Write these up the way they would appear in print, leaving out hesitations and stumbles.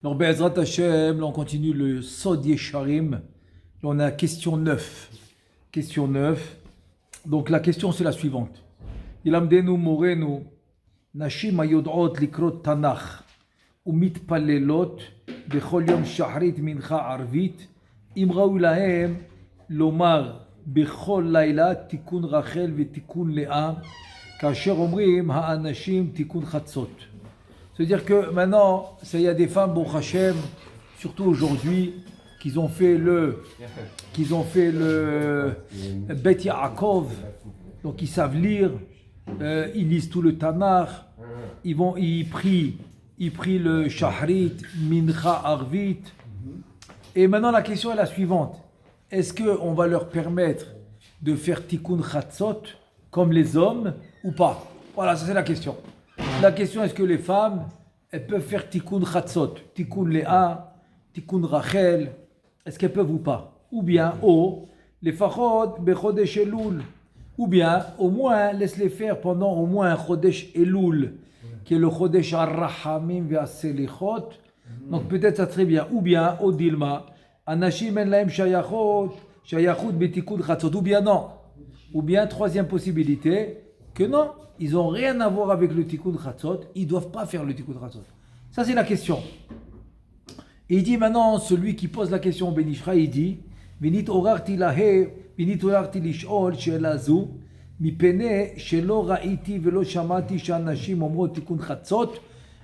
Donc, Be'ezrat Hashem, là, on continue le Sod Yesharim. Là, on a question 9. Question 9. Donc, la question, c'est la suivante. Ilamdenu morenu, nashim ayodot likrot tanach, umitpalelot, bechol yom shahrit mincha arvit, imra'u lahem, lomar, bechol laila, tikun Rachel vetikun Lea, kasher omrim, ha'anashim, tikun chatzot. C'est-à-dire que maintenant, il y a des femmes, bon Hachem, surtout aujourd'hui, qu'ils ont fait le Bet Yaakov, donc ils savent lire, ils lisent tout le Tanakh, ils prient le Shahrit, Mincha, Arvit. Et maintenant la question est la suivante. Est-ce qu'on va leur permettre de faire Tikkun Chatzot comme les hommes ou pas? Voilà, ça c'est la question. La question, est-ce que les femmes, elles peuvent faire Tikkun Chatzot, Tikkun Lea, Tikkun Rachel, est-ce qu'elles peuvent ou pas? Ou bien, les Fachot, Bechodesh Elul, ou bien, au moins, laisse-les faire pendant au moins un Chodesh Elul, qui est le Chodesh Ar-Rahamim Ve'Aselichot. Donc peut-être ça serait bien. Ou bien, Odilma, Anashim En Lahem Shayachot Betikkun Chatzot. Ou bien non. Ou bien, troisième possibilité, que non, ils n'ont rien à voir avec le Tikkun Chatzot, ils ne doivent pas faire le Tikkun Chatzot. Ça, c'est la question. Et il dit maintenant, celui qui pose la question au Ben Ishraï, il dit Venit orarti lish'ol she'ela zu, mipene she'lo ra'iti ve'lo shamati she'anashim omrot Tikkun Chatzot.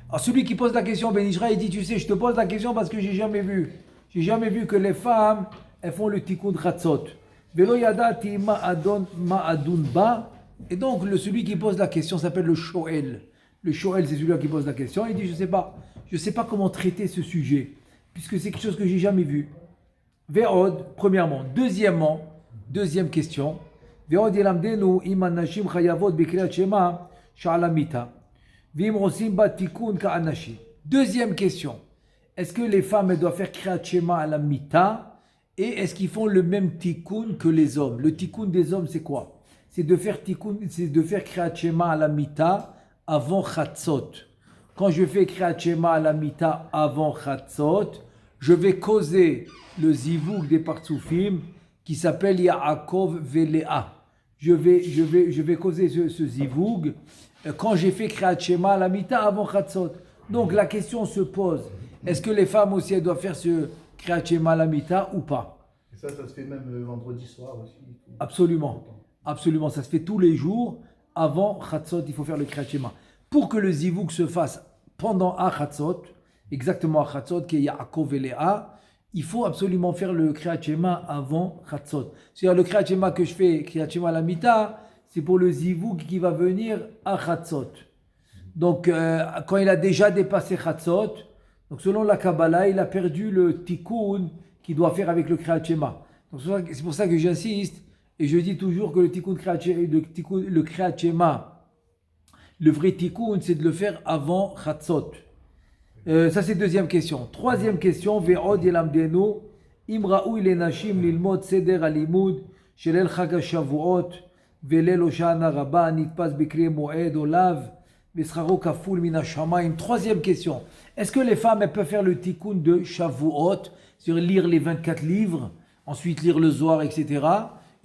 Alors, celui qui pose la question au Ben Ishraï, il dit tu sais, je te pose la question parce que j'ai jamais vu que les femmes, elles font le Tikkun Chatzot. Ve'lo yadati ma'adun ba. Et donc, celui qui pose la question s'appelle le Shoel. Le Shoel, c'est celui qui pose la question. Il dit, je ne sais pas comment traiter ce sujet, puisque c'est quelque chose que j'ai jamais vu. Ve'od, premièrement. Deuxième question. Ve'od yelamdenu im anashim chayavot b'kriyat shema sha'alamita. V'im osim ba tikkun ka'anashim. Deuxième question. Est-ce que les femmes elles doivent faire kriyat shema à la mita, et est-ce qu'ils font le même tikkun que les hommes? Le tikkun des hommes, c'est quoi? C'est de faire Kriyat Shema à la mita avant Chatzot. Quand je fais Kriyat Shema à la mita avant Chatzot, je vais causer le zivug des partsoufim qui s'appelle Yaakov Velea. Je vais causer ce zivug quand j'ai fait Kriyat Shema à la mita avant Chatzot. Donc la question se pose, est-ce que les femmes aussi elles doivent faire ce Kriyat Shema à la mita ou pas? Et ça se fait même vendredi soir aussi. Absolument, ça se fait tous les jours. Avant Chatzot, il faut faire le Kriyat Shema. Pour que le zivug se fasse pendant Chatzot, exactement Chatzot, qui est Yaakov et Lea, il faut absolument faire le Kriyat Shema avant Chatzot. C'est-à-dire le Kriyat Shema que je fais, Kriyat Shema à la mita, c'est pour le zivug qui va venir à Chatzot. Donc, quand il a déjà dépassé Chatzot, donc selon la Kabbalah, il a perdu le tikkun qu'il doit faire avec le Kriyat Shema. Donc c'est pour ça que j'insiste. Et je dis toujours que le Kriyat Shema, le vrai tikkun, c'est de le faire avant Chatzot. Ça, c'est deuxième question. Troisième question, Ve'od yelamdenu, imra'u lenashim lilmod seder alimud, shelel chag hashavuot, ve'lel hoshana rabba, nitpas bikriye moed olav, ve'scharo kaful min hashamayim. Troisième question. Est-ce que les femmes elles peuvent faire le tikkun de Shavuot, c'est-à-dire lire les 24 livres, ensuite lire le Zohar, etc.,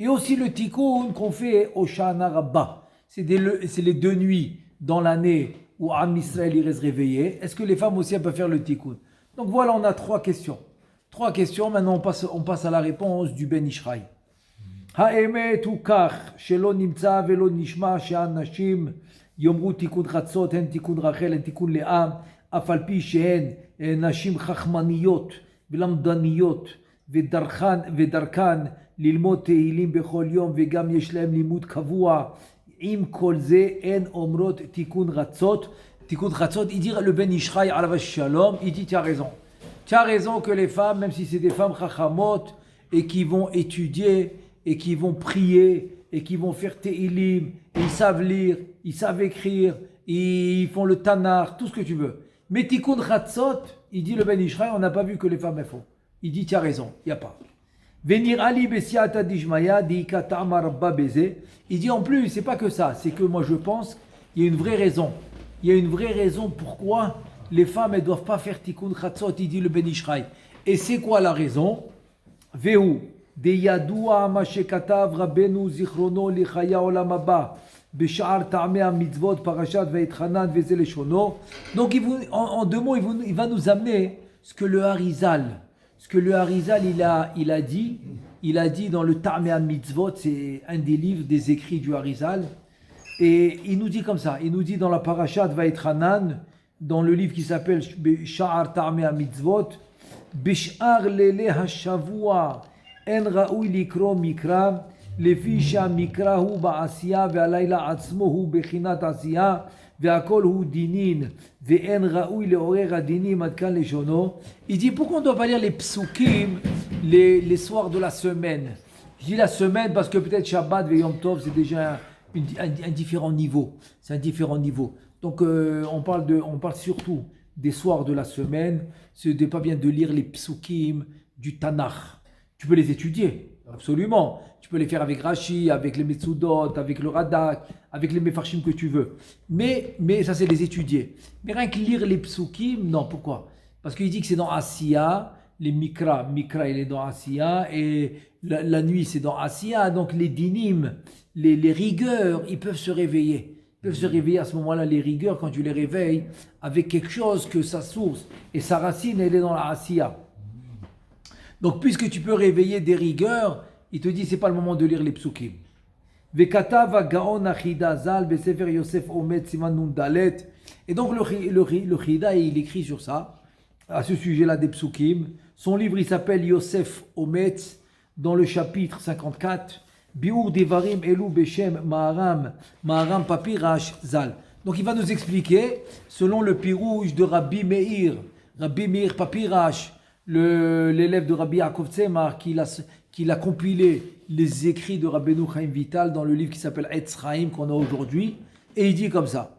et aussi le tikkun qu'on fait au Shana Rabba. C'est les 2 nuits dans l'année où Am Israël il reste réveillé. Est-ce que les femmes aussi elles peuvent faire le tikkun? Donc voilà, on a 3 questions. 3 questions, maintenant on passe à la réponse du Ben Ishraï. Ha'emet hu kach, shelo nimtza velo nishma she'anashim yomru tikkun chatzot, hen tikkun Rachel, hen tikkun Lea, af al pi shehen nashim chachmaniyot, velamdaniyot, vedarkan, ללמוד תהילים בכל יום וגם יש להם לימוד קבוע. עם כל זה אין אומרות תיקון רצות. תיקון רצות, il dit le Ben Ishraï alav shalom, il dit tu as raison que les femmes, même si c'est des femmes chachamot et qui vont étudier et qui vont prier et qui vont faire Tehilim, ils savent lire, ils savent écrire, ils font le Tanakh, tout ce que tu veux. Mais Tikkun Chatzot, il dit le Ben Ishraï, on n'a pas vu que les femmes elles font. Il dit tu as raison, il n'y a pas. Il dit en plus, c'est pas que ça, c'est que moi je pense qu'il y a une vraie raison. Il y a une vraie raison pourquoi les femmes, elles ne doivent pas faire tikkun chatzot, il dit le Ben Ishraï. Et c'est quoi la raison? Vehu, de yadua ma shekatav Rabbeinu zichrono lichaya olam haba, b'sha'ar ta'amei mitzvot, parashat ve'etchanan ve'ze leshono. Donc, en deux mots, il va nous amener ce que le Harizal, il a dit dans le Ta'amei mitzvot, c'est un des livres, des écrits du Harizal. Et il nous dit comme ça, il nous dit dans la parashat Vaïtranan, dans le livre qui s'appelle Sha'ar Ta'amei Mitzvot, Bish'ar lele hashavua en ra'ui likro mikra, lefi sha'mikra hu ba'asiya ve'alayla atzmo hu bechinat asiya ve'akol hu dinin ve'en ra'ui le'orer adinim adkan leshono. Il dit pourquoi on ne doit pas lire les psukim les soirs de la semaine? Je dis la semaine parce que peut-être Shabbat ve'yom tov c'est déjà un différent niveau. C'est un différent niveau. Donc, on parle surtout des soirs de la semaine. Ce n'est pas bien de lire les psukim du Tanakh. Tu peux les étudier, absolument. Tu peux les faire avec Rashi, avec les Metsudot, avec le Radak, avec les Mefarshim que tu veux. Mais ça, c'est les étudier. Mais rien que lire les psukim, non. Pourquoi? Parce qu'il dit que c'est dans Asiya, les Mikra, il est dans Asiya, et la nuit, c'est dans Asiya. Donc, les dinim, les rigueurs, ils peuvent se réveiller. Ils peuvent se réveiller à ce moment-là, les rigueurs, quand tu les réveilles, avec quelque chose que sa source et sa racine, elle est dans la Asiya. Donc, puisque tu peux réveiller des rigueurs, il te dit, c'est pas le moment de lire les psukim. Vekatav gaon achida zal besefer Yosef omet siman nun dalet. Et donc, le Chida, il écrit sur ça, à ce sujet-là des psukim. Son livre, il s'appelle Yosef Ometz, dans le chapitre 54. Biur Devarim Elu Beshem Maharam Papirash Zal. Donc il va nous expliquer, selon le pirouge de Rabbi Meir Papirash, l'élève de Rabbi Yaakov Tzemach, qu'il a compilé les écrits de Rabbeinu Chaim Vital dans le livre qui s'appelle Etz Chaim qu'on a aujourd'hui. Et il dit comme ça: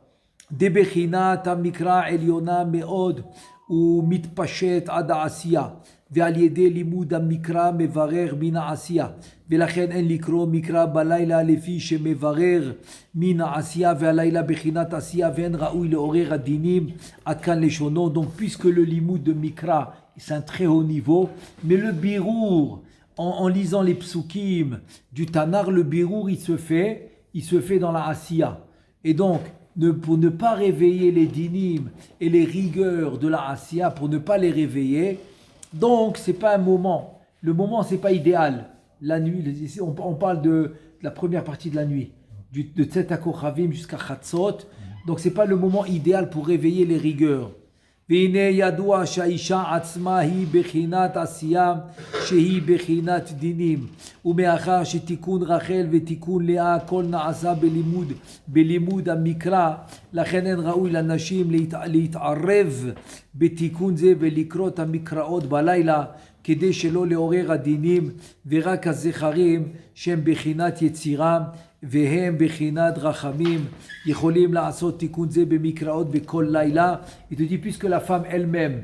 Debechina Tamikra Eliona Meod ou Mitpashet Ada Asiya. ועל ידי לימוד המקרא מברר מן העשייה ולכן אין לקרוא מקרא בלילה לפי שמברר מן העשייה והלילה בחינת עשייה ואין ראוי לעורר הדינים עד כאן לשונו. Donc puisque le limoud de Mikra c'est un très haut niveau, mais le birour en lisant les psukim du Tanar, le birour il se fait dans la Asiya. Et donc pour ne pas réveiller les dinim et les rigueurs de la Asiya, pour ne pas les réveiller. Donc, ce n'est pas un moment. Le moment, ce n'est pas idéal. La nuit, on parle de la première partie de la nuit, de Tzet HaKochavim jusqu'à Chatzot. Donc, ce n'est pas le moment idéal pour réveiller les rigueurs. והנה ידוע שהאישה עצמה היא בחינת עשייה שהיא בחינת דינים, ומאחר שתיקון רחל ותיקון לאה הכל נעשה בלימוד המקרא, לכן אין ראוי לנשים להתערב בתיקון זה ולקרוא את המקראות בלילה כדי שלא לעורר הדינים, ורק הזכרים שהם בחינת יצירה והם בחינת רחמים יכולים לעשות תיקון זה במקראות בכל לילה. Il te dit puisque la femme elle-même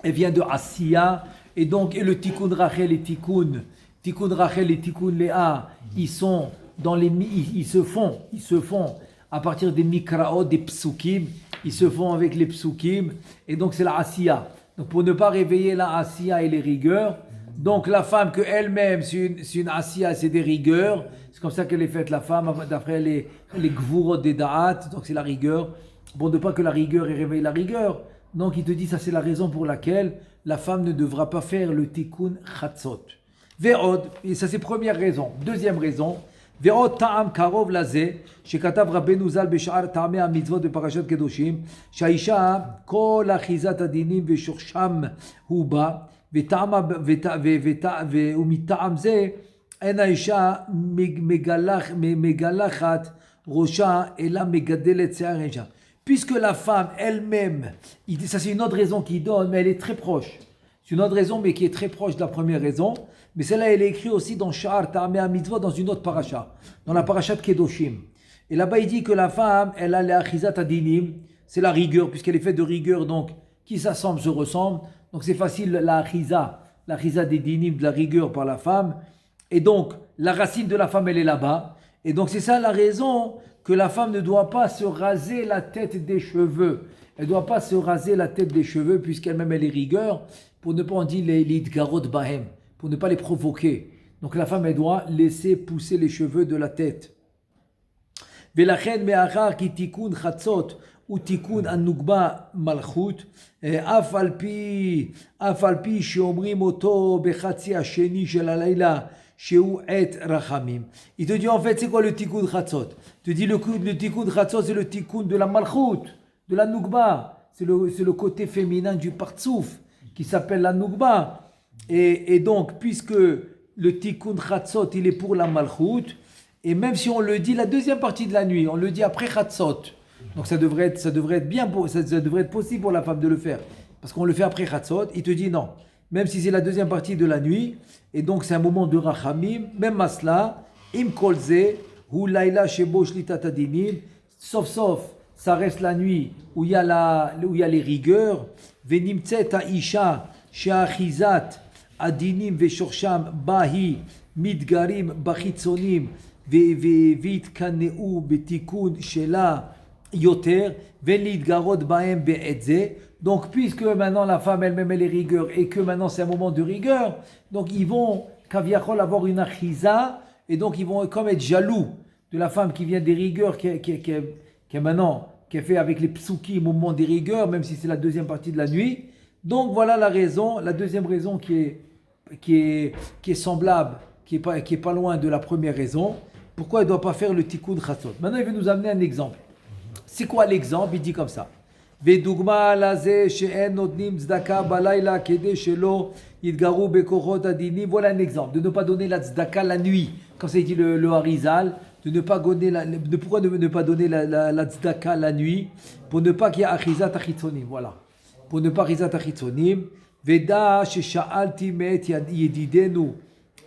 elle vient de Asiya et donc et le tikkun Rachel et tikkun Rachel et tikkun Léa ils sont dans les ils se font à partir des mikraot, des psukim, ils se font avec les psukim et donc c'est la Asiya. Donc pour ne pas réveiller la Asiya et les rigueurs, donc la femme que elle-même c'est une Asiya, c'est des rigueurs. C'est comme ça qu'elle est faite la femme, d'après les gvurot des da'at, donc c'est la rigueur. Bon, de pas que la rigueur réveille la rigueur. Donc il te dit, ça c'est la raison pour laquelle la femme ne devra pas faire le tikkun chatzot. Ve'od, et ça c'est première raison. Deuxième raison, ve'od ta'am karov laze, shekatav Rabbeinu zal b'sha'ar ta'amei hamitzvot beparashat kedoshim, sha'isha kol achizat adinim ve'shorsham huba, ve'umita'am ze, אין האישה מגלחת ראשה אלא מגדלת שיער אישה. Puisque la femme elle-même, ça c'est une autre raison qu'il donne, mais elle est très proche. C'est une autre raison, mais qui est très proche de la première raison. Mais celle-là, elle est écrite aussi dans Sha'ar Ta'amei HaMitzvot, dans une autre paracha, dans la paracha de Kedoshim. Et là-bas, il dit que la femme, elle a l'achizat adinim, c'est la rigueur, puisqu'elle est faite de rigueur, donc qui s'assemble se ressemble. Donc c'est facile, l'achizat des dinim, de la rigueur par la femme. Et donc, la racine de la femme, elle est là-bas. Et donc, c'est ça la raison que la femme ne doit pas se raser la tête des cheveux. elle ne doit pas se raser la tête des cheveux puisqu'elle-même elle est rigueur, pour ne pas, on dit les idgarot bahem, pour ne pas les provoquer. Donc la femme elle doit laisser pousser les cheveux de la tête. ולכן מאחר כי תיקון חצות הוא תיקון הנוגבה מלכות, אף על פי שאומרים אותו בחצי השני של הלילה שהוא עת רחמים. Il te dit en fait c'est quoi le tikkun chatzot? Il te dit le tikkun chatzot c'est le tikkun de la malchut, de la nugba, c'est le côté féminin du partsouf qui s'appelle la nugba. Et donc puisque le tikkun chatzot il est pour la malchut, et même si on le dit la deuxième partie de la nuit, on le dit après chatzot, donc ça devrait être bien, ça devrait être possible pour la femme de le faire, parce qu'on le fait après chatzot. Il te dit non, même si c'est la deuxième partie de la nuit, et donc c'est un moment de rachamim, même masla, im kolze, hu laila shebo shlitat adinim, sauf, ça reste la nuit où il y a les rigueurs, venimtzet ha'isha she'achizat adinim ve'shorsham bahi midgarim bachitzonim ויתקנאו בתיקון שלה יותר ולהתגרות בהם בעת זה. Donc puisque maintenant la femme elle-même elle est rigueur et que maintenant c'est un moment de rigueur, donc ils vont kaviachol avoir une achiza et donc ils vont comme être jaloux de la femme qui vient des rigueurs qui est fait avec les psukim au moment des rigueurs, même si c'est la deuxième partie de la nuit. Donc voilà la raison, la deuxième raison qui est semblable, qui est pas loin de la première raison. Pourquoi il ne doit pas faire le tikkun chatzot? Maintenant, il veut nous amener un exemple. C'est quoi l'exemple? Il dit comme ça. Vedugma laze she'en notnim tzedaka balayla kede shelo yitgaru bekochot adinim. Voilà un exemple de ne pas donner la tzedaka la nuit, comme ça dit le Harizal, pourquoi ne pas donner la tzedaka la nuit, pour ne pas qu'il y ait achizat achitzonim. Voilà, pour ne pas achizat achitzonim. Veda shesha'alti me'et yedidenu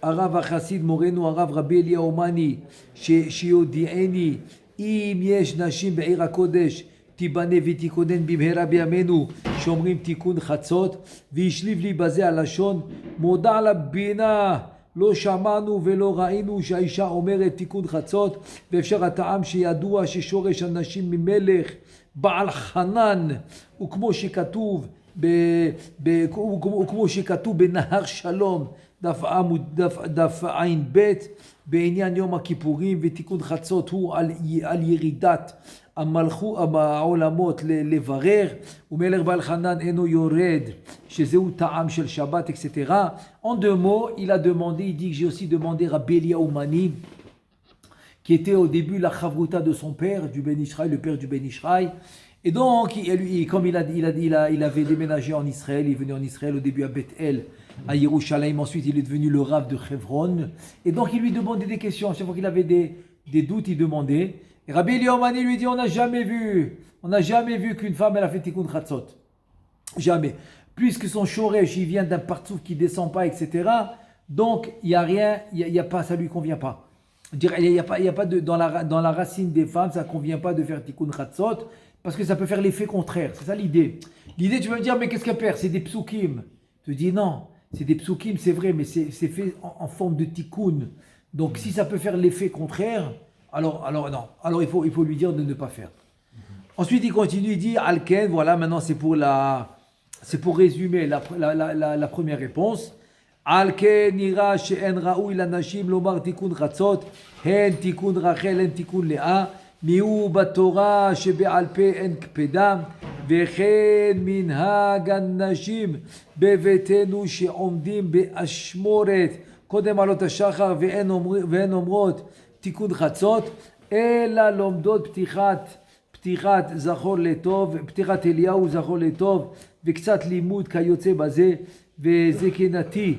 הרב החסיד מורנו הרב רבי אליהו אומני שיודיעני אם יש נשים בעיר הקודש תיבנה ותיכונן במהרה בימינו שאומרים תיקון חצות והשליב לי בזה הלשון מודע לבינה לא שמענו ולא ראינו שהאישה אומרת תיקון חצות ואפשר הטעם שידוע ששורש הנשים ממלך בעל חנן וכמו שכתוב בנהר שלום דף עין בית בעניין יום הכיפורים ותיקון חצות הוא על ירידת העולמות לברר ומלך בעל חנן אינו יורד שזהו טעם של שבת etc. En deux mots il a demandé, il dit que j'ai aussi demandé Rabbi Eliyahu Mani qui était au début la chavruta de son père du Ben Ishraï, le père du Ben Ishraï. Et donc, comme il avait déménagé en Israël, il est venu en Israël au début à Beth-El, à Yerushalayim, ensuite il est devenu le Rav de Hebron. Et donc il lui demandait des questions, chaque fois qu'il avait des doutes, il demandait. Et Rabbi Eliyahu Mani lui dit, on n'a jamais vu qu'une femme elle a fait tikkun chatzot. Jamais. Puisque son shoresh, il vient d'un partsouf qui ne descend pas, etc. Donc il n'y a rien, ça ne lui convient pas. Il n'y a pas dans la racine des femmes, ça ne convient pas de faire tikkun chatzot. Parce que ça peut faire l'effet contraire, c'est ça l'idée. L'idée, tu vas me dire, mais qu'est-ce qu'elle perd? C'est des psukim. Je te dis non, c'est des psukim, c'est vrai, mais c'est fait en forme de tikkun. Donc si ça peut faire l'effet contraire, alors non. Alors il faut lui dire de ne pas faire. Ensuite il continue, il dit Alken, voilà, maintenant c'est pour résumer la première réponse. Alken nira she'en raoui lanashim lomar tikkun chatzot, hen tikkun rachel, hen tikkun lea. מיהו בתורה שבעל פה אין קפדה וכן מנהג הנשים בביתנו שעומדים באשמורת קודם עלות השחר ואין אומרות תיקון חצות אלא לומדות פתיחת זכור לטוב, פתיחת אליהו זכור לטוב וקצת לימוד כיוצא בזה וזקנתי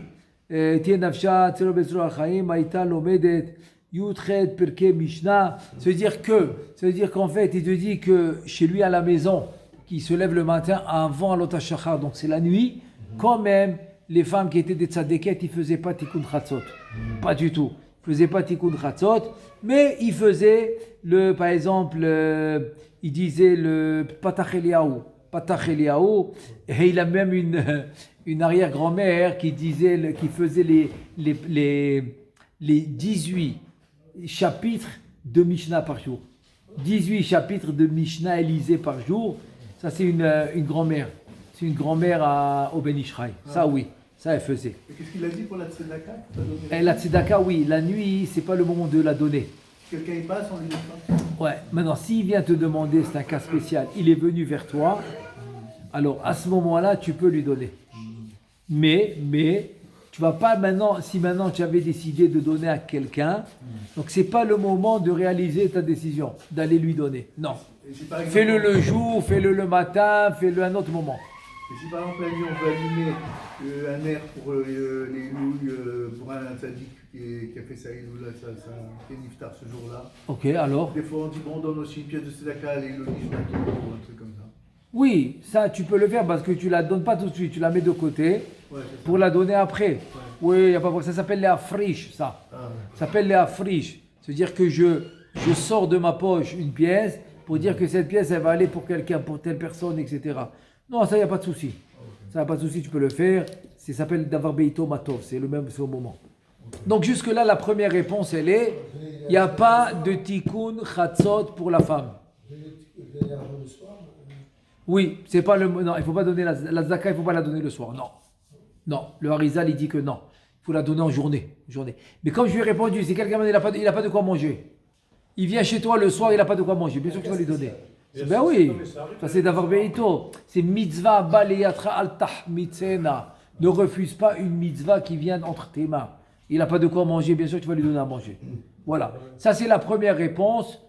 תהיה נפשה צלו בצלו החיים הייתה לומדת Yudchet Pirkei Mishnah, ça veut dire qu'en fait, il te dit que chez lui à la maison, qui se lève le matin avant Alot HaShachar, donc c'est la nuit, quand même, les femmes qui étaient des tzadéket, ils ne faisaient pas tikkun chatzot. Pas du tout. Ils ne faisaient pas tikkun chatzot, mais ils faisaient, par exemple, il disait le Patach Eliyahu, et il a même une arrière-grand-mère qui faisait les 18 chapitres de Mishnah par jour. 18 chapitres de Mishnah Élysée par jour. Ça, c'est une grand-mère. C'est une grand-mère au Ben Ishraï. Ça, oui. Ça, elle faisait. Et qu'est-ce qu'il a dit pour la tzedaka? Et la tzedaka, oui. La nuit, c'est pas le moment de la donner. Quelqu'un y passe, on lui donne pas. Ouais. Maintenant, s'il vient te demander, c'est un cas spécial. Il est venu vers toi. Alors, à ce moment-là, tu peux lui donner. Mais, tu vas pas maintenant, si maintenant tu avais décidé de donner à quelqu'un, donc c'est pas le moment de réaliser ta décision, d'aller lui donner. Non. Et si, par exemple, Fais-le le jour, fais-le le matin, fais-le à un autre moment. Et si par exemple la nuit on veut allumer un air pour les louilles, pour un tzaddik qui a fait sa iloula, ça fait niftar ce jour-là. Ok, alors? Des fois on dit bon, on donne aussi une pièce de tzedaka à l'iloli, ou un truc comme ça. Oui, ça tu peux le faire parce que tu la donnes pas tout de suite, tu la mets de côté Ouais, pour la donner après. Oui, y a pas ça s'appelle les afriches, ça. Ah, ouais. Ça s'appelle les afriches. C'est-à-dire que je sors de ma poche une pièce pour dire que cette pièce elle va aller pour quelqu'un, pour telle personne, etc. Non, ça y a pas de souci. Ça y a pas de souci, tu peux le faire. Ça s'appelle d'avoir beito matov, c'est le même, c'est au moment. Donc jusque là, la première réponse elle est, il n'y a pas de tikkun chatzot pour la femme. Oui, c'est pas le non, il faut pas donner la zaka, il faut pas la donner le soir. Non. Non, le Harizal il dit que non. Il faut la donner en journée. Mais comme je lui ai répondu, si quelqu'un il n'a pas de quoi manger, il vient chez toi le soir, il n'a pas de quoi manger, bien sûr que tu vas lui donner. Ben oui, ça c'est d'avoir beito. C'est mitzvah baleyatra al tahmitzena. Ne refuse pas une mitzvah qui vient entre tes mains. Il n'a pas de quoi manger, bien sûr que tu vas lui donner à manger. Voilà. Ça c'est la première réponse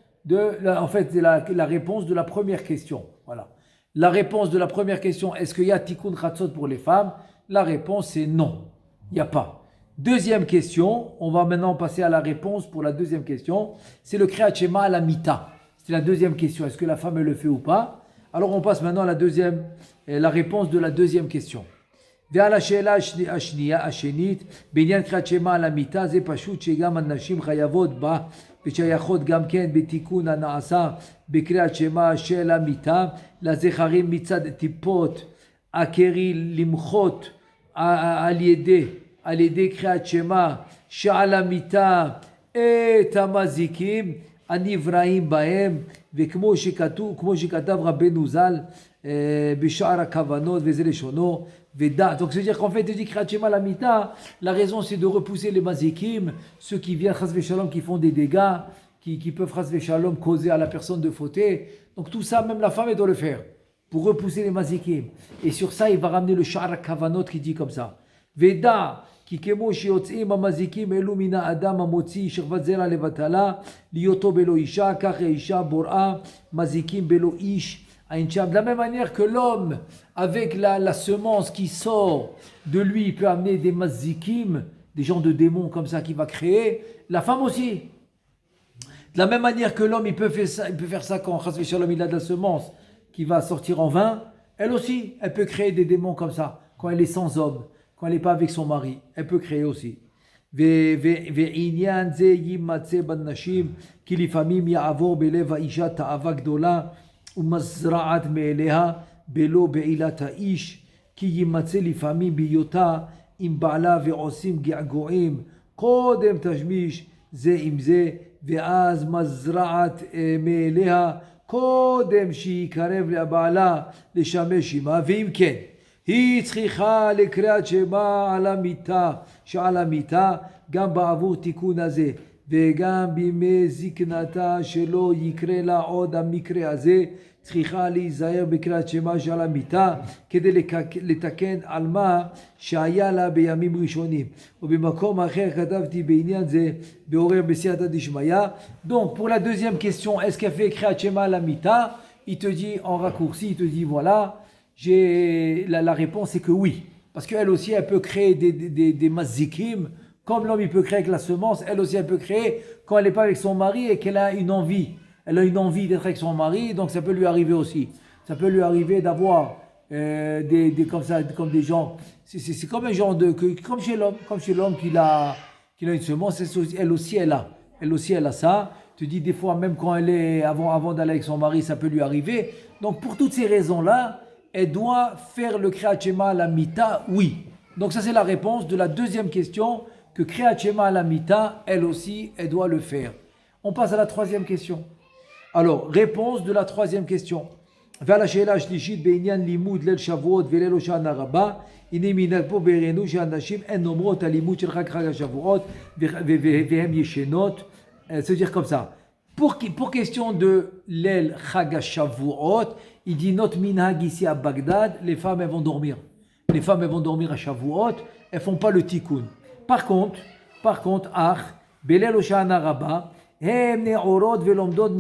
en fait, c'est la réponse de la première question. Voilà. La réponse de la première question, est-ce qu'il y a tikkun chatzot pour les femmes? La réponse c'est non. Il n'y a pas. Deuxième question, on va maintenant passer à la réponse pour la deuxième question. C'est le Kriyat Shema à la mita. C'est la deuxième question. Est-ce que la femme elle le fait ou pas? Alors on passe maintenant à la réponse de la deuxième question. ועל השאלה השנית, בעניין קריאת שמע על המיטה, זה פשוט שגם הנשים חייבות בה ושייכות גם כן בתיקון הנעשה בקריאת שמע של המיטה, לזכרים מצד טיפות הקרי למחות על ידי קריאת שמע שעל המיטה את המזיקים הנבראים בהם, וכמו שכתב רבנו ז"ל בשער הכוונות, וזה לשונו, ודע. Donc c'est-à-dire qu'en fait, il dit Kriyat Shema la mita, la raison c'est de repousser les mazikim, ceux qui viennent chas v'shalom, qui font des dégâts, qui peuvent chas v'shalom causer à la personne de fauter. Donc tout ça, même la femme elle doit le faire, pour repousser les mazikim. Et sur ça, il va ramener le sha'ar kavanot qui dit comme ça. Veda, כי כמו שיוצאים המזיקים אלו מן האדם המוציא שכבת זרע לבטלה, להיותו בלא אישה, כך האישה בוראה מזיקים בלא איש. De la même manière que l'homme, avec la semence qui sort de lui, il peut amener des mazikim, des gens de démons comme ça qu'il va créer, la femme aussi. De la même manière que l'homme, il peut faire ça quand Chas v'Shalom, il a de la semence qui va sortir en vin, elle aussi, elle peut créer des démons comme ça, quand elle est sans homme, quand elle n'est pas avec son mari, elle peut créer aussi. ועניין זה יימצא בנשים, כי לפעמים יעבור בלב האישה תאווה גדולה, ומזרעת מאליה בלא בעילת האיש, כי יימצא לפעמים בהיותה עם בעלה ועושים געגועים, קודם תשמיש זה עם זה, ואז מזרעת מאליה, קודם שיקרב לבעלה לשמש עמה, ואם כן, היא צריכה לקריאת שמע על המיטה, שעל המיטה, גם בעבור תיקון הזה, וגם בימי זקנתה שלא יקרה לה עוד המקרה הזה, צריכה להיזהר בקריאת שמע שעל המיטה, כדי לתקן על מה שהיה לה בימים ראשונים. ובמקום אחר כתבתי בעניין זה, בעורר בסייעתא דשמיא. Donc pour la deuxième question, est-ce qu'elle fait קריאת שמע על המיטה? Il te dit en raccourci, il te dit voilà, la réponse est que oui. Parce qu'elle aussi, elle peut créer des mazikim, comme l'homme il peut créer avec la semence, elle aussi elle peut créer quand elle n'est pas avec son mari et qu'elle a une envie. Elle a une envie d'être avec son mari, donc ça peut lui arriver aussi. Ça peut lui arriver d'avoir comme ça, comme des gens. C'est comme un genre comme chez l'homme qu'il a une semence, elle aussi elle a ça. Tu dis des fois même quand elle est avant d'aller avec son mari, ça peut lui arriver. Donc pour toutes ces raisons-là, elle doit faire le Kriyat Shema à la mita, oui. Donc ça c'est la réponse de la deuxième question, que Kriyat Shema à la mita, elle aussi, elle doit le faire. On passe à la troisième question. Alors, réponse de la troisième question. ועל השאלה השלישית בעניין לימוד ליל שבועות וליל הושענא רבה, הנה מנהג פה בעירנו שהנשים הן אומרות הלימוד של חג השבועות והן ישנות. C'est-à-dire comme ça. Pour question de l'El Chag HaShavuot, il dit notre minhag ici à Bagdad, les femmes elles vont dormir. Les femmes elles vont dormir à Shavuot, elles font pas le tikkun. Par contre, Belel Hoshana Rabba, הם נעורות ולומדות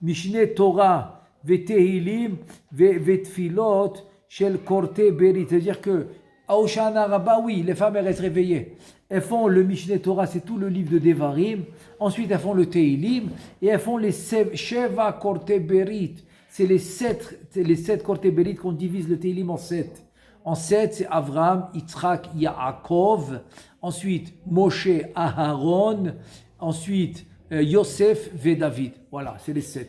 משנה תורה ותהילים ותפילות של קורטי ברית. C'est-à-dire que à Hoshana Rabba, oui, les femmes elles restent réveillées. Elles font le Mishneh Torah, c'est tout le livre de Devarim. Ensuite, elles font le Tehilim et elles font les Sheva Korte Berit. C'est les sept Korte Berit qu'on divise le Tehilim en 7. En 7, c'est Avraham, Yitzhak, Yaakov. Ensuite, Moshe, Aharon. Ensuite, Yosef et David. Voilà, c'est les 7.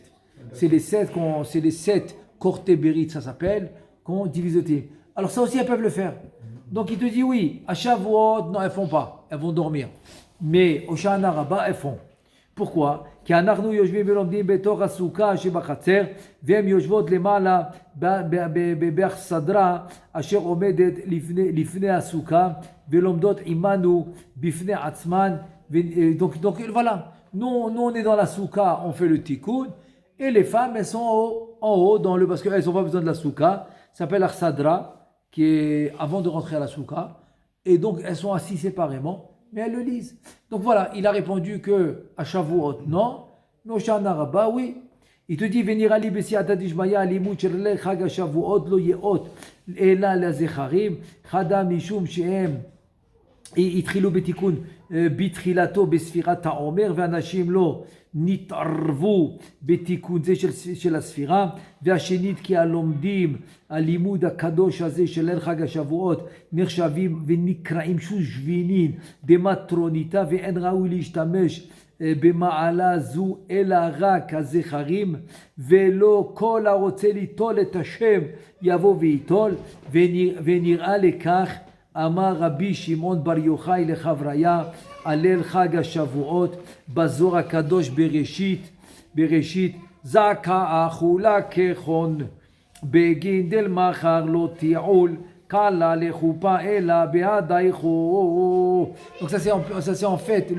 C'est les 7 Korte Berit, ça s'appelle, qu'on divise le Tehilim. Alors ça aussi, elles peuvent le faire. Donc il te dit oui, à Shavuot, non, elles font pas, elles vont dormir. Mais au Hoshana Rabbah, elles font. Pourquoi? כי אנחנו יושבים ולומדים בתוך הסוכה שבחצר, והן יושבות למעלה באכסדרה אשר עומדת לפני הסוכה, ולומדות עמנו בפני עצמן. Donc voilà, nous on est dans la souka, on fait le tikkun, et les femmes elles sont en haut parce qu'elles n'ont pas besoin de la souka, ça s'appelle Aksadra, qui est avant de rentrer à la souka, et donc elles sont assises séparément, mais elles le lisent. Donc voilà, il a répondu que à Shavuot non, mais au Hoshana Rabbah oui. Il te dit venir ali besiata dishmaya alimut shel chag Shavuot lo yeot ela lazecharim chada mishum shehem התחילו בתיקון בתחילתו בספירת העומר ואנשים לא נתערבו בתיקון זה של הספירה, והשנית כי הלומדים הלימוד הקדוש הזה של ליל חג השבועות נחשבים ונקראים שושבינין דמטרוניתא, ואין ראוי להשתמש במעלה זו אלא רק הזכרים, ולא כל הרוצה ליטול את השם יבוא ויטול, ונראה לכך אמר רבי שמעון בר יוחאי לחבריה על ליל חג השבועות בזוהר הקדוש בראשית זעקה אכולה כחון בגין דל מחר לא תיעול קלה לחופה אלא בעדייכו. Donc ça c'est en fait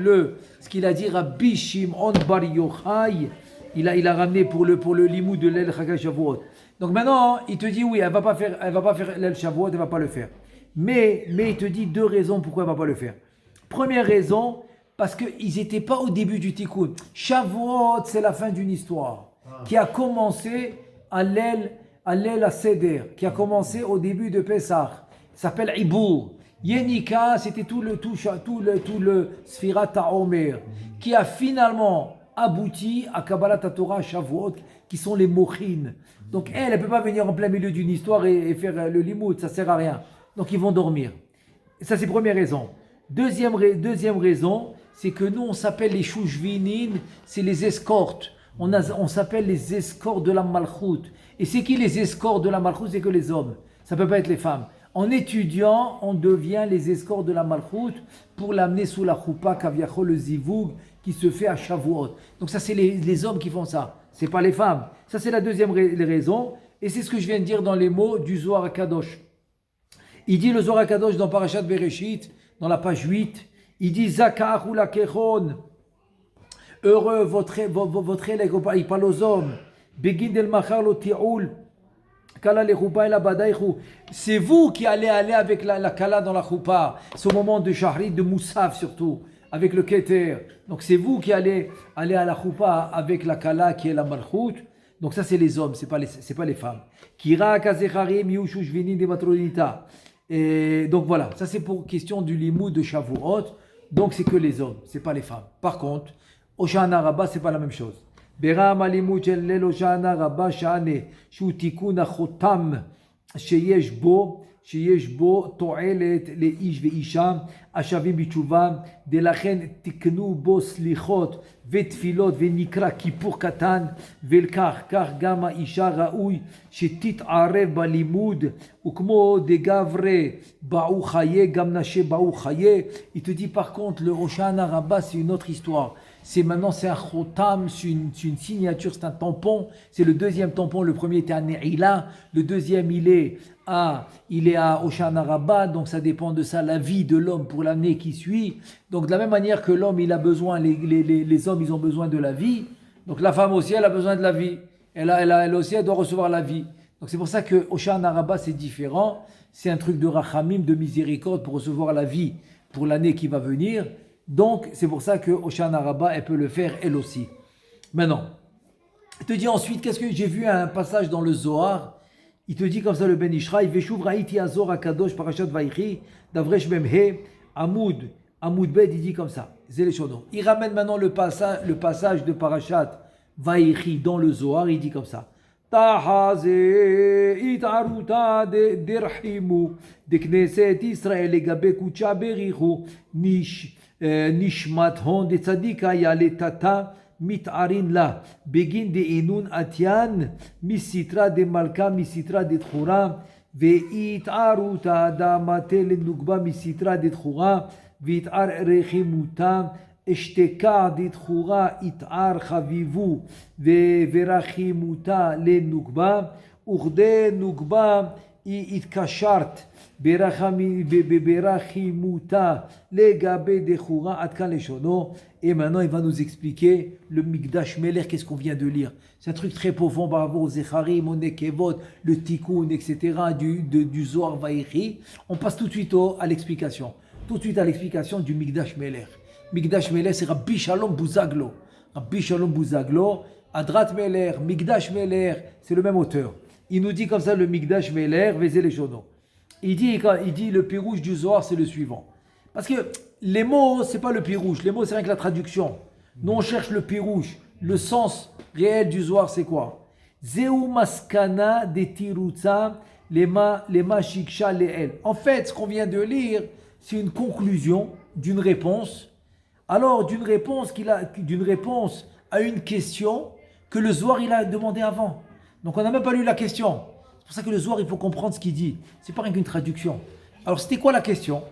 ce qu'il a dit Rabbi Shimon bar Yochai, il a ramené pour le limoud de l'El Chag Shavuot. Donc maintenant il te dit oui, elle va pas faire l'El Shavuot, elle va pas le faire. Mais il te dit deux raisons pourquoi elle ne va pas le faire. Première raison, parce qu'ils n'étaient pas au début du Tikkun. Shavuot, c'est la fin d'une histoire qui a commencé à l'El Seder, qui a commencé au début de Pessah. Ça s'appelle Ibour. Yenika, c'était tout le Sfirat HaOmer, qui a finalement abouti à Kabbalat HaTorah Shavuot, qui sont les Mochin. Donc elle ne peut pas venir en plein milieu d'une histoire et faire le limoud, ça ne sert à rien. Donc ils vont dormir. Et ça c'est première raison. Deuxième raison, c'est que nous on s'appelle les shouchvinin, c'est les escortes. On s'appelle les escortes de la malchoute. Et c'est qui les escortes de la malchoute? C'est que les hommes. Ça ne peut pas être les femmes. En étudiant, on devient les escortes de la malchoute pour l'amener sous la choupa kaviachol, le zivoug qui se fait à Shavuot. Donc ça c'est les hommes qui font ça. C'est pas les femmes. Ça c'est la deuxième raison. Et c'est ce que je viens de dire dans les mots du Zohar HaKadosh. Il dit le Zohar HaKadosh dans Parashat Bereshit, dans la page 8, il dit Zakar ou la Kechon, heureux votre élève, il parle aux hommes, Begin del Machar lo Ti'ul, Kala le Choupa et la Badaïchou. C'est vous qui allez aller avec la Kala dans la Choupa, ce moment de Shahrit, de Moussaf surtout, avec le Keter. Donc c'est vous qui allez à la Choupa avec la Kala qui est la Malchut. Donc ça c'est les hommes, c'est pas les femmes. Kira Kazecharim Yushu Shvinin de Matronita. Et donc voilà, ça c'est pour question du limoud de Shavuot. Donc c'est que les hommes, c'est pas les femmes. Par contre, Hoshana Rabbah c'est pas la même chose. Beram alimud shel lel Hoshana Rabbah shane shu tikun achotam sheyesh bo to'elet leish ve'isha ashavim b'tshuva delachen tiknu bo slichot ותפילות ונקרא כיפור קטן ולכך גם האישה ראוי שתתערב בלימוד וכמו דגברי באו חיי גם נשי באו חיי. Il te dit par contre le Hoshana Rabbah c'est une autre histoire. C'est maintenant, c'est un khotam, c'est une signature, c'est un tampon. C'est le deuxième tampon. Le premier était à Ne'ila. Le deuxième, il est à Hoshana Rabbah. Donc ça dépend de ça, la vie de l'homme pour l'année qui suit. Donc de la même manière que l'homme, il a besoin, les hommes, ils ont besoin de la vie. Donc la femme aussi, elle a besoin de la vie. Elle aussi, elle doit recevoir la vie. Donc c'est pour ça que Hoshana Rabbah, c'est différent. C'est un truc de rachamim, de miséricorde pour recevoir la vie pour l'année qui va venir. Donc c'est pour ça que Hoshana Rabbah, elle peut le faire elle aussi. Maintenant, il te dit ensuite, qu'est-ce que j'ai vu un passage dans le Zohar. Il te dit comme ça le Ben Ishraï, Veshuv Raïti Azor Akadosh Parashat Vaïchi, Davresh Memhe, Amoud Bed, il dit comme ça. Zéléchono. Il ramène maintenant le passage de Parashat Vaïchi dans le Zohar, il dit comme ça. Tahaze itaruta derhimu de Knesset Israël legabe kucha berichu nishmat hon de tzadika yaletata mitarin la begin de inun atian misitra de malka misitra de tchura veitaruta damate lenugba misitra de tchura veitar rechimuta אשתקה דתחורה יתער חביבו ורחימותה לנוקבה וכדי נוקבה התקשרת ברחימותה לגבי דחורה עד כאן לשונו. Et maintenant il va nous expliquer le Mikdash Meler, qu'est-ce qu'on vient de lire. C'est un truc très profond par rapport aux Zecharim, aux Nekevot, le Tikkun, etc. du Zohar Vaïchi. On passe tout de suite à l'explication. Tout de suite à l'explication du Mikdash Meler. Mikdash Meler, c'est Rabbi Shalom Bouzaglo. Rabbi Shalom Bouzaglo, Adrat Meler, Mikdash Meler, c'est le même auteur. Il nous dit comme ça le Mikdash Meler, Vezé les Shono. Il dit le pirouge du Zohar, c'est le suivant. Parce que les mots, c'est pas le pirouge. Les mots, c'est rien que la traduction. Nous, on cherche le pirouge. Le sens réel du Zohar, c'est quoi? Zeu maskana de tirutza lema shiksha leel. En fait, ce qu'on vient de lire, c'est une conclusion d'une réponse. Alors, d'une réponse à une question que le Zohar il a demandé avant. Donc, on n'a même pas lu la question. C'est pour ça que le Zohar, il faut comprendre ce qu'il dit. C'est pas rien qu'une traduction. Alors, c'était quoi la question?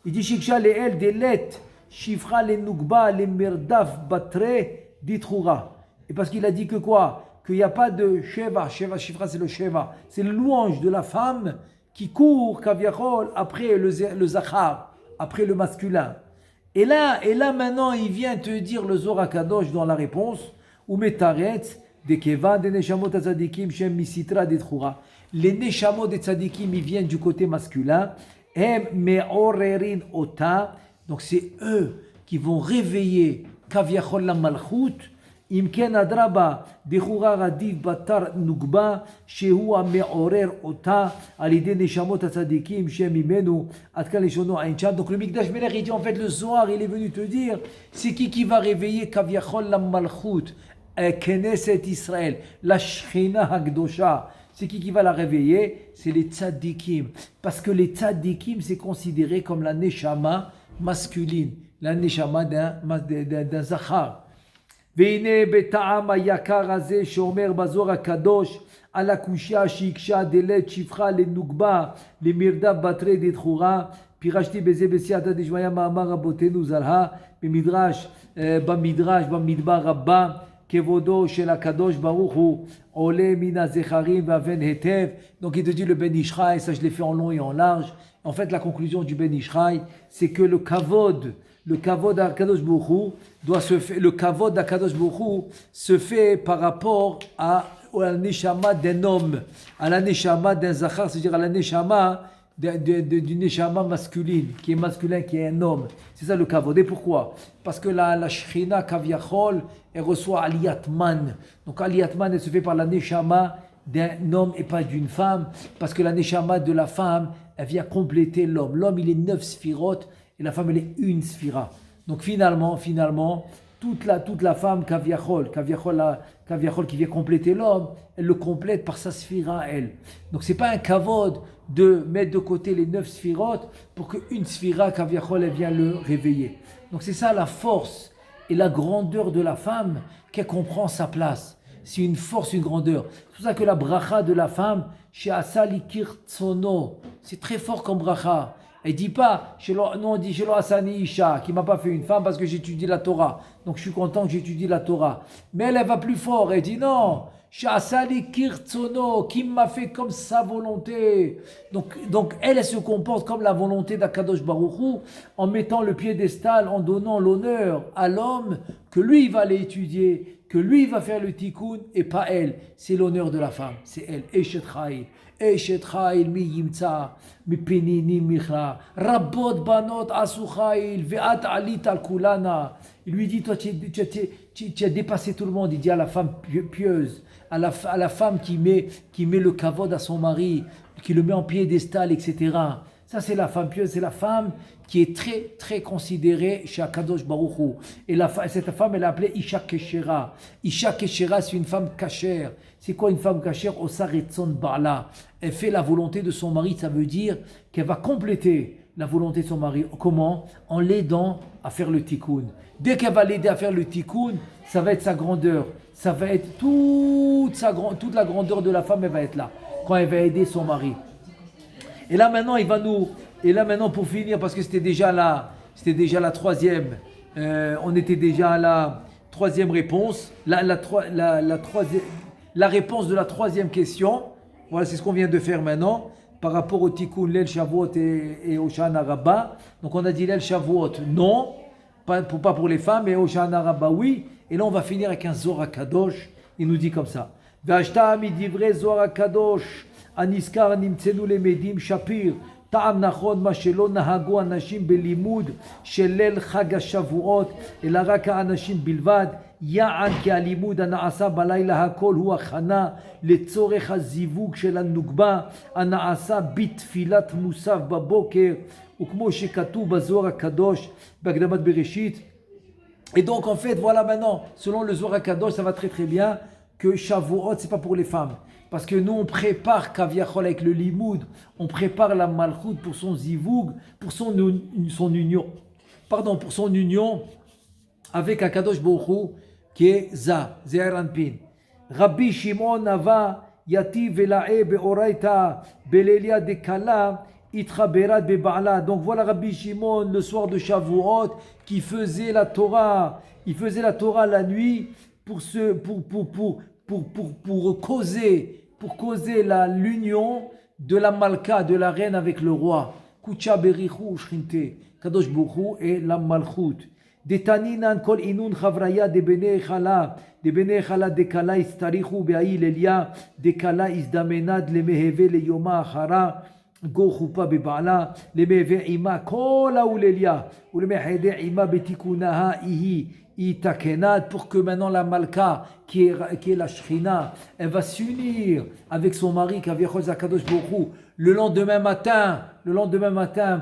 Il dit Shiksha le'el delet shifra le nukba le mirdaf batre ditroura. Et parce qu'il a dit que quoi? Qu'il n'y a pas de sheva. Shifra, c'est le sheva. C'est le louange de la femme qui court, kaviachol, après le zachar, après le masculin. Et là, maintenant, il vient te dire le Zohar Kadosh dans la réponse, ou metaretz de keva de neshamot tzadikim shem misitra de tchura. Les neshamot de tzadikim, ils viennent du côté masculin. Em me'orerin ota. Donc c'est eux qui vont réveiller kaviachol la malchut. Imken adraba dechura radiv batar nugba shehu me'orer ota alide neshamot tzadikim shem imenu atkal leshono aincha. Donc le Mikdash Meler, il dit en fait le Zohar, il est venu te dire c'est qui va réveiller kaviachol la malchut, Knesset Israël, la Shechina Hagdosha. C'est qui va la réveiller? C'est les tzadikim. Parce que les tzadikim, c'est considéré comme la neshama masculine, la neshama d'un zachar. והנה בטעם היקר הזה שאומר בזוהר הקדוש על הקושיה שהקשה דלת שפחה לנוגבה למרדף בתרי דתחורה, פירשתי בזה בסייעתא דשמיא מאמר רבותינו זרעה במדבר רבה, כבודו של הקדוש ברוך הוא עולה מן הזכרים והבן היטב. Donc il te dit le Ben Ishraï, ça je l'ai fait en long et en large. En fait la conclusion du Ben Ishraï, c'est que le kavod d'Akadosh Baruch Hu doit se faire, le kavod d'Akadosh Baruch Hu se fait par rapport à la neshama d'un homme, à la neshama d'un zachar, c'est-à-dire à la neshama d'une neshama masculine, qui est masculin, qui est un homme. C'est ça le kavod. Et pourquoi? Parce que la Shechina Kaviachol, elle reçoit Aliyatman. Donc Aliyatman, elle se fait par la neshama d'un homme et pas d'une femme, parce que la neshama de la femme, elle vient compléter l'homme. L'homme, il est 9 sphirotes, et la femme, elle est une sphira. Donc finalement, toute la femme kaviachol qui vient compléter l'homme, elle le complète par sa sphira, elle. Donc c'est pas un kavod de mettre de côté les 9 sphirotes pour qu'une sphira kaviachol, elle vient le réveiller. Donc c'est ça la force et la grandeur de la femme, qu'elle comprend sa place. C'est une force, une grandeur. C'est pour ça que la bracha de la femme, chez Asali Kirtsono, c'est très fort comme bracha. Elle dit pas, non, on dit Shelo Asani Isha, qui m'a pas fait une femme parce que j'étudie la Torah. Donc je suis content que j'étudie la Torah. Mais elle va plus fort. Elle dit non, Shasali Kirtsono, qui m'a fait comme sa volonté. Donc elle se comporte comme la volonté d'Akadosh Baruch Hu, en mettant le piédestal, en donnant l'honneur à l'homme, que lui va aller étudier, que lui va faire le tikkun, et pas elle. C'est l'honneur de la femme, c'est elle. Eshet Chayil. Eshet Chayil mi yimtza, mi penini micha, rabot banot asu Chayil, ve'at alit al kulana. Il lui dit, toi tu as dépassé tout le monde. Il dit à la femme pieuse, à la femme qui met le kavod à son mari, qui le met en piédestal, etc. Ça, c'est la femme pieuse, c'est la femme qui est très, très considérée chez Akadosh Baruch Hu. Et cette femme, elle est appelée Isha Keshera. Isha Keshera, c'est une femme cachère. C'est quoi une femme cachère? Osa Retzon Ba'ala. Elle fait la volonté de son mari, ça veut dire qu'elle va compléter la volonté de son mari. Comment? En l'aidant à faire le tikkun. Dès qu'elle va l'aider à faire le tikkun, ça va être sa grandeur. Ça va être toute la grandeur de la femme, elle va être là. Quand elle va aider son mari. Et là maintenant pour finir, parce que c'était déjà la troisième, on était déjà à la troisième réponse, la réponse de la troisième question. Voilà, c'est ce qu'on vient de faire maintenant par rapport au Tikkun, l'El Shavuot et au Shana Rabbah. Donc on a dit l'El Shavuot non, pas pour les femmes, mais au Shana Rabbah oui. Et là on va finir avec un Zohar Kadosh. Il nous dit comme ça. V'ashta midivre Zohar Kadosh. הנזכר נמצאנו למדים שפיר, טעם נכון מה שלא נהגו אנשים בלימוד של ליל חג השבועות, אלא רק האנשים בלבד, יען כי הלימוד הנעשה בלילה הכל הוא הכנה לצורך הזיווג של הנוגבה, הנעשה בתפילת מוסף בבוקר, וכמו שכתוב בזוהר הקדוש בהקדמת בראשית. Et donc en fait, voilà maintenant, selon le Zohar Kadosh, ça va très très bien, que Shavuot, c'est pas pour les femmes. Parce que nous, on prépare Kaviachol avec le limoud, on prépare la malchoute pour son zivoug, pour son union. Pour son union avec Akadosh Baruch Hu, qui est Ze'er Anpin. Rabbi Shimon Nava, Yati Vela'e Be'oraita, Belelia de Kala, Itraberat Be'ba'ala. Donc voilà Rabbi Shimon, le soir de Shavuot, qui faisait la Torah. Il faisait la Torah la nuit pour causer l'union de la Malka, de la reine avec le roi. Kucha berichu shrinte, Kadosh Baruch Hu et la Malchut. Detaninan kol inun chavraya de bene chala de kala istarichu be'ai lelia de kala izdamenad lemeheve leyoma achara go chupa beba'ala lemeheve ima kol ha'ulelia ulemehede ima betikunaha ihi Itakenad, pour que maintenant la Malka, qui est la Shrina, elle va s'unir avec son mari, Kaviachol Zakadosh Baruch Hu, le lendemain matin,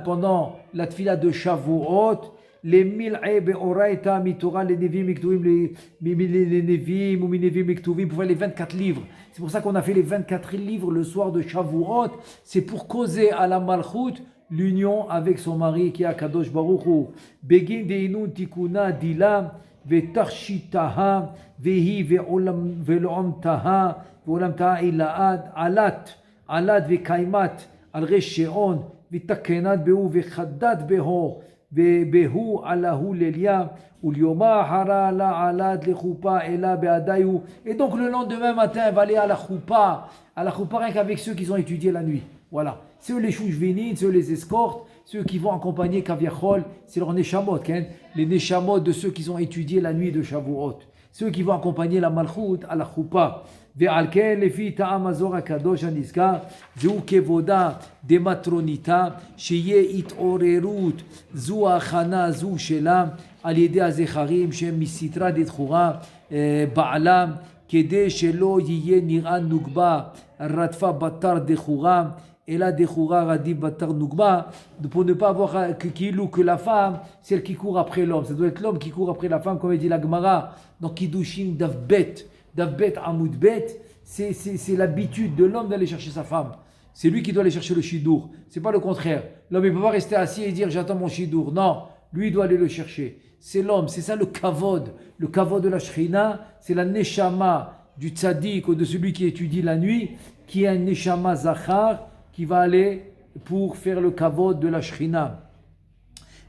pendant la tfila de Shavuot, les mil'e be'oraita mitora, les nevim miktuvim, les nevim ou minevim miktuvim, pour faire les 24 livres. C'est pour ça qu'on a fait les 24 livres le soir de Shavuot. C'est pour causer à la Malchut l'union avec son mari qui est Kadosh Baruch Hu. Begin deinun tikuna dila vetarshitaha vehi ve'olamtaha ve'olamtaha ilaad alat ve'kaimat al resheon v'takenat behu ve'chaddat behu alahu lelia ulioma hara la alad le choupa ela be'adayu. Et donc le lendemain matin, elle va aller à la choupa rien qu'avec ceux qui ont étudié la nuit. Voilà. C'est eux les chouchvénines, c'est eux les escortes, ceux qui vont accompagner Kaviachol, c'est leurs neshamot, les neshamot de ceux qui ont étudié la nuit de Shavuot. Ceux qui vont accompagner la malchut à la choupa. ועל כן לפי טעם הזוהר הקדוש הנזכר זהו כבודה דמטרוניתה שיהיה התעוררות זו ההכנה זו שלה על ידי הזכרים שהם מסתרא דתחורה בעלה כדי שלא יהיה נראה נוגבה רדפה בתר דחורה אלא דחורה רדיף בתר נוגבה, pour ne pas voir que la femme celle qui court après l'homme, ça doit être l'homme qui court après la femme, comme dit la Gemara dans Kiddushin Davbet Amoudbet, c'est l'habitude de l'homme d'aller chercher sa femme. C'est lui qui doit aller chercher le shidour. C'est pas le contraire. L'homme ne peut pas rester assis et dire j'attends mon shidour. Non, lui il doit aller le chercher. C'est l'homme, c'est ça le kavod. Le kavod de la shrina, c'est la neshama du tzaddik ou de celui qui étudie la nuit, qui est un neshama zachar, qui va aller pour faire le kavod de la Shrina.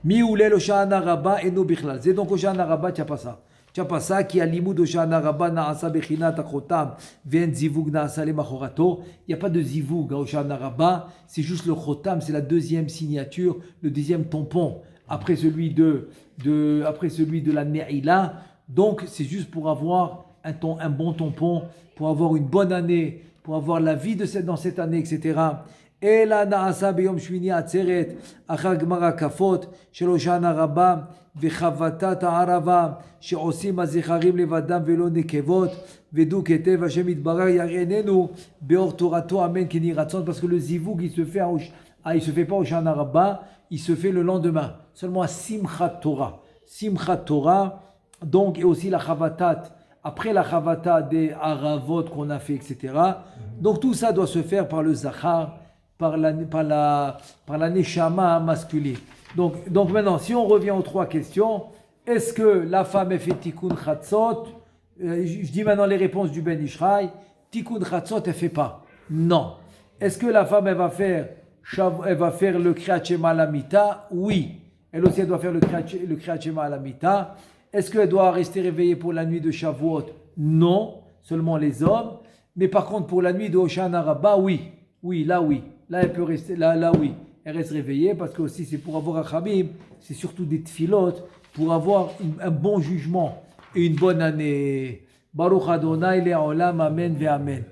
Mi oulel Hoshana Rabba et no bichlal. C'est donc Hoshana Rabba, tu n'as pas ça. Tu n'as pas ça qui a l'imoud Hoshana Rabba na'asa bechinat achotam ven zivug na'asa le machorato. Il n'y a pas de zivug à Hoshana Rabba, c'est juste le chotam, c'est la deuxième signature, le deuxième tampon après celui de la Ne'ila. Donc c'est juste pour avoir un bon tampon, pour avoir une bonne année, pour avoir la vie dans cette année, etc. אלא נעשה ביום שמיני עצרת אחר גמר הקפות של הושענא רבה וחבטת הערבה שעושים הזכרים לבדם ולא נקבות ודו כתב השם יתברך יראננו באור תורתו אמן כן יהי רצון. Parce que le zivug il se fait pas au Hoshana Rabba, il se fait le lendemain seulement à Simchat Torah. Donc et aussi la chavatat après la chavata des haravot qu'on a fait, etc. Donc tout ça doit se faire par le zachar, par la neshama masculine. Donc maintenant, si on revient aux trois questions, est-ce que la femme fait tikkun chatzot? Je dis maintenant les réponses du Ben Ishraï. Tikkun chatzot, elle fait pas. Non. Est-ce que la femme, elle va faire le kriyat shema à la mita? Oui. Elle aussi, elle doit faire le kriyat shema à la mita. Est-ce qu'elle doit rester réveillée pour la nuit de Shavuot? Non. Seulement les hommes. Mais par contre, pour la nuit de Hoshana Rabba, oui. Oui, là, oui. Là, elle peut rester, là, oui. Elle reste réveillée parce que aussi, c'est pour avoir un chabib, c'est surtout des tfilotes, pour avoir un bon jugement et une bonne année. Baruch Adonai le'olam, amen ve amen.